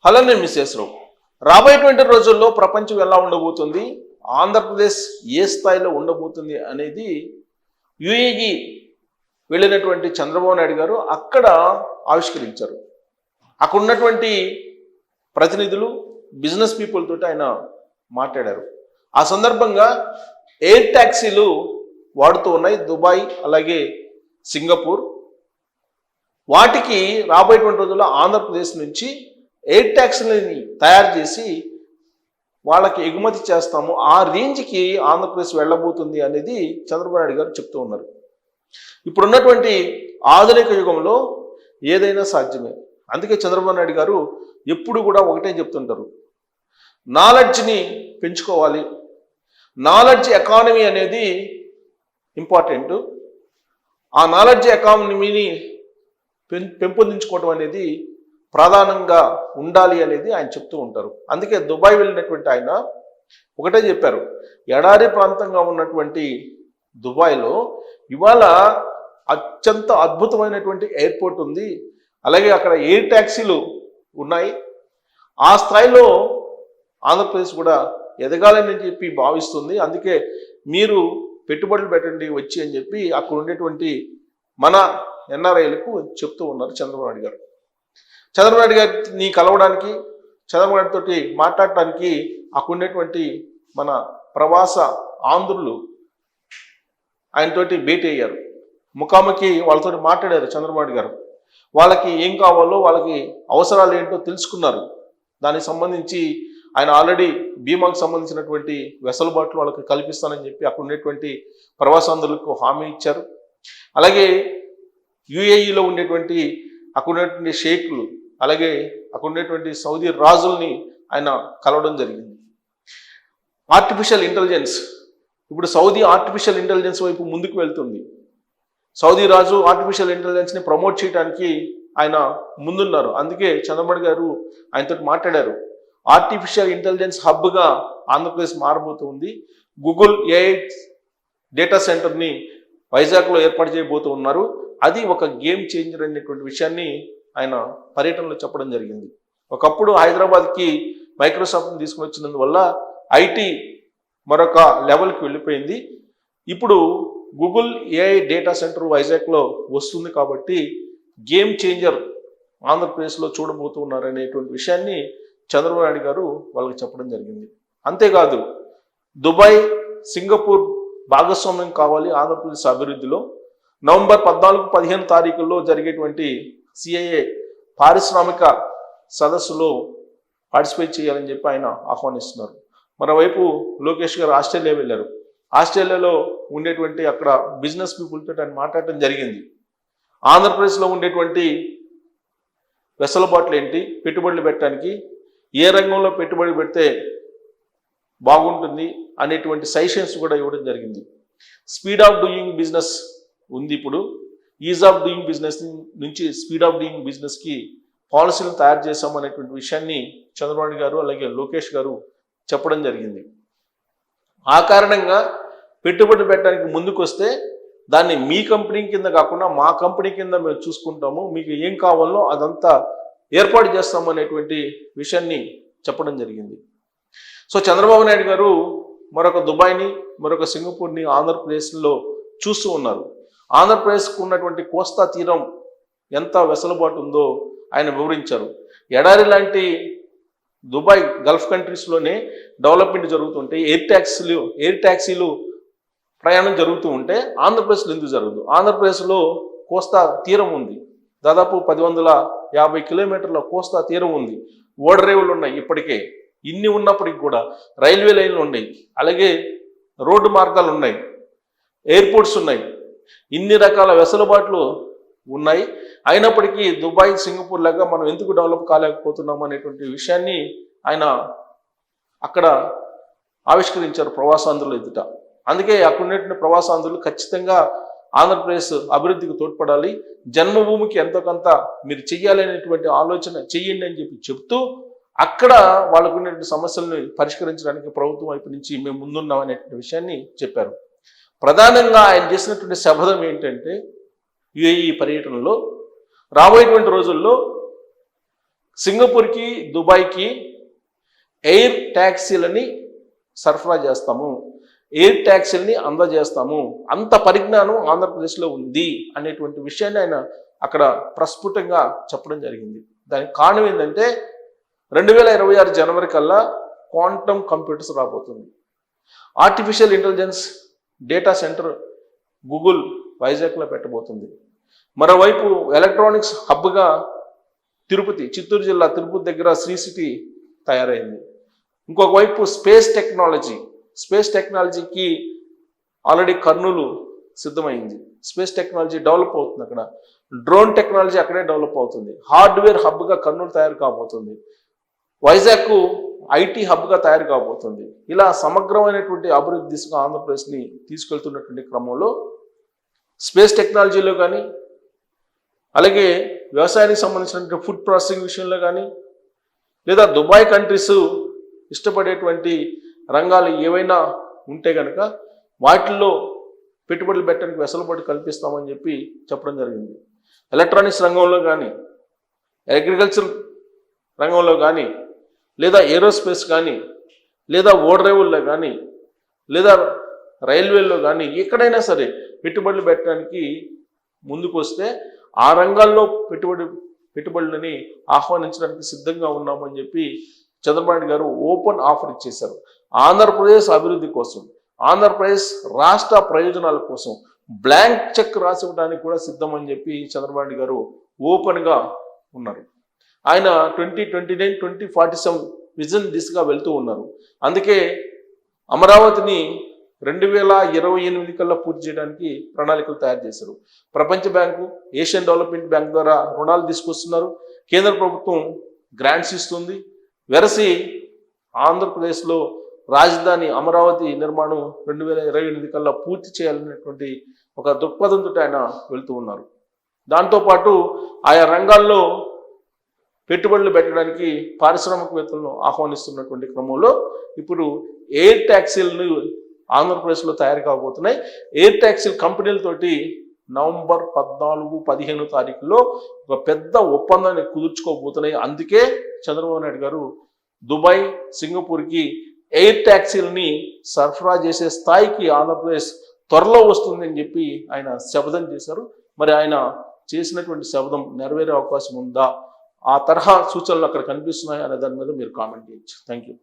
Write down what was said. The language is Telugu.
హలో, నేను మిస్సెస్ రావు. రాబోయేటువంటి రోజుల్లో ప్రపంచం ఎలా ఉండబోతుంది, ఆంధ్రప్రదేశ్ ఏ స్థాయిలో ఉండబోతుంది అనేది యుఏఈ వెళ్ళినటువంటి చంద్రబాబు నాయుడు గారు అక్కడ ఆవిష్కరించారు. అక్కడ ఉన్నటువంటి ప్రతినిధులు, బిజినెస్ పీపుల్ తోటి ఆయన మాట్లాడారు. ఆ సందర్భంగా ఎయిర్ ట్యాక్సీలు వాడుతూ ఉన్నాయి దుబాయ్, అలాగే సింగపూర్. వాటికి రాబోయేటువంటి రోజుల్లో ఆంధ్రప్రదేశ్ నుంచి ఎయిర్ ట్యాక్సీలని తయారు చేసి వాళ్ళకి ఎగుమతి చేస్తాము, ఆ రేంజ్కి ఆంధ్రప్రదేశ్ వెళ్ళబోతుంది అనేది చంద్రబాబు నాయుడు గారు చెప్తూ ఉన్నారు. ఇప్పుడున్నటువంటి ఆధునిక యుగంలో ఏదైనా సాధ్యమే. అందుకే చంద్రబాబు నాయుడు గారు ఎప్పుడు కూడా ఒకటే చెప్తుంటారు, నాలెడ్జ్ని పెంచుకోవాలి, నాలెడ్జ్ ఎకానమీ అనేది ఇంపార్టెంట్, ఆ నాలెడ్జ్ ఎకానమీని పెంపొందించుకోవడం అనేది ప్రధానంగా ఉండాలి అనేది ఆయన చెప్తూ ఉంటారు. అందుకే దుబాయ్ వెళ్ళినటువంటి ఆయన ఒకటే చెప్పారు, ఎడారి ప్రాంతంగా ఉన్నటువంటి దుబాయ్లో ఇవాళ అత్యంత అద్భుతమైనటువంటి ఎయిర్పోర్ట్ ఉంది, అలాగే అక్కడ ఎయిర్ ట్యాక్సీలు ఉన్నాయి, ఆ స్థాయిలో ఆంధ్రప్రదేశ్ కూడా ఎదగాలని చెప్పి భావిస్తుంది, అందుకే మీరు పెట్టుబడులు పెట్టండి వచ్చి అని చెప్పి అక్కడ ఉండేటువంటి మన ఎన్ఆర్ఐలకు చెప్తూ ఉన్నారు చంద్రబాబు నాయుడు గారు. చంద్రబాబు నాయుడు గారిని కలవడానికి, చంద్రబాబు నాయుడు తోటి మాట్లాడటానికి అక్కడ ఉండేటువంటి మన ప్రవాస ఆంధ్రులు ఆయనతోటి భేటీ అయ్యారు, ముఖాముఖి వాళ్ళతో మాట్లాడారు చంద్రబాబు నాయుడు గారు. వాళ్ళకి ఏం కావాలో, వాళ్ళకి అవసరాలు ఏంటో తెలుసుకున్నారు. దానికి సంబంధించి ఆయన ఆల్రెడీ బీమాకు సంబంధించినటువంటి వెసులుబాట్లు వాళ్ళకి కల్పిస్తానని చెప్పి అక్కడ ఉండేటువంటి ప్రవాసాంధ్రులకు హామీ ఇచ్చారు. అలాగే యుఏఈలో ఉండేటువంటి అక్కడ ఉండేటువంటి షేక్లు, అలాగే అక్కడ ఉండేటువంటి సౌదీ రాజుల్ని ఆయన కలవడం జరిగింది. ఆర్టిఫిషియల్ ఇంటెలిజెన్స్, ఇప్పుడు సౌదీ ఆర్టిఫిషియల్ ఇంటెలిజెన్స్ వైపు ముందుకు వెళ్తుంది. సౌదీ రాజు ఆర్టిఫిషియల్ ఇంటెలిజెన్స్ని ప్రమోట్ చేయడానికి ఆయన ముందున్నారు. అందుకే చంద్రబాబు గారు ఆయనతో మాట్లాడారు, ఆర్టిఫిషియల్ ఇంటెలిజెన్స్ హబ్గా ఆంధ్రప్రదేశ్ మారబోతుంది, గూగుల్ ఏఐ డేటా సెంటర్ని వైజాగ్లో ఏర్పాటు చేయబోతూ ఉన్నారు, అది ఒక గేమ్ చేంజర్ అనేటువంటి విషయాన్ని ఆయన పర్యటనలో చెప్పడం జరిగింది. ఒకప్పుడు హైదరాబాద్కి మైక్రోసాఫ్ట్ని తీసుకుని వచ్చినందువల్ల ఐటీ మరొక లెవెల్కి వెళ్ళిపోయింది, ఇప్పుడు గూగుల్ ఏఐ డేటా సెంటర్ వైజాగ్లో వస్తుంది కాబట్టి గేమ్ చేంజర్ ఆంధ్రప్రదేశ్లో చూడబోతూ ఉన్నారు అనేటువంటి విషయాన్ని చంద్రబాబు నాయుడు గారు వాళ్ళకి చెప్పడం జరిగింది. అంతేకాదు దుబాయ్, సింగపూర్ భాగస్వామ్యం కావాలి ఆంధ్రప్రదేశ్ అభివృద్ధిలో. నవంబర్ 14-15 తారీఖుల్లో జరిగేటువంటి సిఐఏ పారిశ్రామిక సదస్సులో పార్టిసిపేట్ చేయాలని చెప్పి ఆయన ఆహ్వానిస్తున్నారు. మరోవైపు లోకేష్ గారు ఆస్ట్రేలియా వెళ్ళారు. ఆస్ట్రేలియాలో ఉండేటువంటి అక్కడ బిజినెస్ పీపుల్తో ఆయన మాట్లాడటం జరిగింది. ఆంధ్రప్రదేశ్లో ఉండేటువంటి వెసులుబాట్లు ఏంటి, పెట్టుబడులు పెట్టడానికి ఏ రంగంలో పెట్టుబడి పెడితే బాగుంటుంది అనేటువంటి సజెషన్స్ కూడా ఇవ్వడం జరిగింది. స్పీడ్ ఆఫ్ డూయింగ్ బిజినెస్ ఉంది, ఇప్పుడు ఈజ్ ఆఫ్ డూయింగ్ బిజినెస్ నుంచి స్పీడ్ ఆఫ్ డూయింగ్ బిజినెస్కి పాలసీలు తయారు చేశామనేటువంటి విషయాన్ని చంద్రబాబు గారు అలాగే లోకేష్ గారు చెప్పడం జరిగింది. ఆ కారణంగా పెట్టుబడి పెట్టడానికి ముందుకు వస్తే దాన్ని మీ కంపెనీ కింద కాకుండా మా కంపెనీ కింద మేము చూసుకుంటాము, మీకు ఏం కావాలో అదంతా ఏర్పాటు చేస్తాము అనేటువంటి విషయాన్ని చెప్పడం జరిగింది. సో చంద్రబాబు నాయుడు గారు మరొక దుబాయ్ని, మరొక సింగపూర్ని ఆంధ్రప్రదేశ్లో చూస్తూ ఉన్నారు. ఆంధ్రప్రదేశ్కు ఉన్నటువంటి కోస్తా తీరం ఎంత వెసులుబాటు ఉందో ఆయన వివరించారు. ఎడారి లాంటి దుబాయ్, గల్ఫ్ కంట్రీస్లోనే డెవలప్మెంట్ జరుగుతుంటే ఎయిర్ ట్యాక్సీలు ప్రయాణం జరుగుతూ ఉంటే ఆంధ్రప్రదేశ్లో ఎందుకు జరగదు? ఆంధ్రప్రదేశ్లో కోస్తా తీరం ఉంది, దాదాపు 1050 కిలోమీటర్ల కోస్తా తీరం ఉంది, ఓడరేవులు ఉన్నాయి. ఇప్పటికే ఇన్ని ఉన్నప్పటికీ కూడా రైల్వే లైన్లు ఉన్నాయి, అలాగే రోడ్డు మార్గాలు ఉన్నాయి, ఎయిర్పోర్ట్స్ ఉన్నాయి, ఇన్ని రకాల వెసులుబాట్లు ఉన్నాయి. అయినప్పటికీ దుబాయ్, సింగపూర్ లాగా మనం ఎందుకు డెవలప్ కాలేకపోతున్నాం అనేటువంటి విషయాన్ని ఆయన అక్కడ ఆవిష్కరించారు ప్రవాసాంధ్రుల ఎదుట. అందుకే అక్కడ ఉన్నటువంటి ప్రవాసాంధ్రులు ఖచ్చితంగా ఆంధ్రప్రదేశ్ అభివృద్ధికి తోడ్పడాలి, జన్మభూమికి ఎంతో కొంత మీరు చెయ్యాలి అనేటువంటి ఆలోచన చెయ్యండి అని చెప్పి చెప్తూ అక్కడ వాళ్ళకు ఉన్నటువంటి సమస్యలను పరిష్కరించడానికి ప్రభుత్వం వైపు నుంచి మేము ముందున్నాం అనేటువంటి విషయాన్ని చెప్పారు. ప్రధానంగా ఆయన చేసినటువంటి శపథం ఏంటంటే యుఏఈ పర్యటనలో రాబోయేటువంటి రోజుల్లో సింగపూర్కి దుబాయ్కి ఎయిర్ ట్యాక్సీలని సరఫరా చేస్తాము, ఎయిర్ ట్యాక్సీలని అందజేస్తాము, అంత పరిజ్ఞానం ఆంధ్రప్రదేశ్లో ఉంది అనేటువంటి విషయాన్ని ఆయన అక్కడ ప్రస్ఫుటంగా చెప్పడం జరిగింది. దానికి కారణం ఏంటంటే 2026 జనవరి కల్లా క్వాంటమ్ కంప్యూటర్స్ రాబోతుంది. Artificial intelligence data centre Google వైజాగ్లో పెట్టబోతుంది. మరోవైపు ఎలక్ట్రానిక్స్ హబ్గా తిరుపతి, చిత్తూరు జిల్లా తిరుపతి దగ్గర శ్రీ సిటీ తయారైంది. ఇంకొక వైపు స్పేస్ టెక్నాలజీకి ఆల్రెడీ కర్నూలు సిద్ధమైంది. స్పేస్ టెక్నాలజీ డెవలప్ అవుతుంది. అక్కడ డ్రోన్ టెక్నాలజీ అక్కడే డెవలప్ అవుతుంది. హార్డ్వేర్ హబ్గా కర్నూలు తయారు కాబోతుంది. వైజాగ్ ఐటీ హబ్గా తయారు కాబోతుంది. ఇలా సమగ్రమైనటువంటి అభివృద్ధి దిశగా ఆంధ్రప్రదేశ్ని తీసుకెళ్తున్నటువంటి క్రమంలో స్పేస్ టెక్నాలజీలో కానీ, అలాగే వ్యవసాయానికి సంబంధించినటువంటి ఫుడ్ ప్రాసెసింగ్ విషయంలో కానీ, లేదా దుబాయ్ కంట్రీస్ ఇష్టపడేటువంటి రంగాలు ఏవైనా ఉంటే కనుక వాటిల్లో పెట్టుబడులు పెట్టడానికి వెసులుబాటు కల్పిస్తామని చెప్పి చెప్పడం జరిగింది. ఎలక్ట్రానిక్స్ రంగంలో కానీ, అగ్రికల్చర్ రంగంలో కానీ, లేదా ఏరోస్పేస్ కానీ, లేదా ఓడరేవుల్లో కానీ, లేదా రైల్వేల్లో కానీ ఎక్కడైనా సరే పెట్టుబడులు పెట్టడానికి ముందుకు వస్తే ఆ రంగాల్లో పెట్టుబడులని ఆహ్వానించడానికి సిద్ధంగా ఉన్నామని చెప్పి చంద్రబాబు నాయుడు గారు ఓపెన్ ఆఫర్ ఇచ్చేశారు. ఆంధ్రప్రదేశ్ అభివృద్ధి కోసం, ఆంధ్రప్రదేశ్ రాష్ట్ర ప్రయోజనాల కోసం బ్లాంక్ చెక్ రాసివ్వడానికి కూడా సిద్ధమని చెప్పి చంద్రబాబు నాయుడు గారు ఓపెన్గా ఉన్నారు. ఆయన 2029, 2047 విజన్ దిశగా వెళ్తూ ఉన్నారు. అందుకే అమరావతిని 2028 కల్లా పూర్తి చేయడానికి ప్రణాళికలు తయారు చేశారు. ప్రపంచ బ్యాంకు, ఏషియన్ డెవలప్మెంట్ బ్యాంక్ ద్వారా రుణాలు తీసుకొస్తున్నారు. కేంద్ర ప్రభుత్వం గ్రాంట్స్ ఇస్తుంది. వెరసి ఆంధ్రప్రదేశ్లో రాజధాని అమరావతి నిర్మాణం 2028 కల్లా పూర్తి చేయాలనేటువంటి ఒక దృక్పథంతో ఆయన వెళ్తూ ఉన్నారు. దాంతోపాటు ఆయా రంగాల్లో పెట్టుబడులు పెట్టడానికి పారిశ్రామికవేత్తలను ఆహ్వానిస్తున్నటువంటి క్రమంలో ఇప్పుడు ఎయిర్ ట్యాక్సీలను ఆంధ్రప్రదేశ్లో తయారు కాబోతున్నాయి. ఎయిర్ ట్యాక్సీల కంపెనీలతోటి నవంబర్ 14, 15 తారీఖులో ఒక పెద్ద ఒప్పందాన్ని కుదుర్చుకోబోతున్నాయి. అందుకే చంద్రబాబు నాయుడు గారు దుబాయ్, సింగపూర్కి ఎయిర్ ట్యాక్సీలని సరఫరా చేసే స్థాయికి ఆంధ్రప్రదేశ్ త్వరలో వస్తుందని చెప్పి ఆయన శపథం చేశారు. మరి ఆయన చేసినటువంటి శపథం నెరవేరే అవకాశం ఉందా, ఆ తరహా సూచనలు అక్కడ కనిపిస్తున్నాయి అనే దాని మీద మీరు కామెంట్ చేయొచ్చు. Thank you.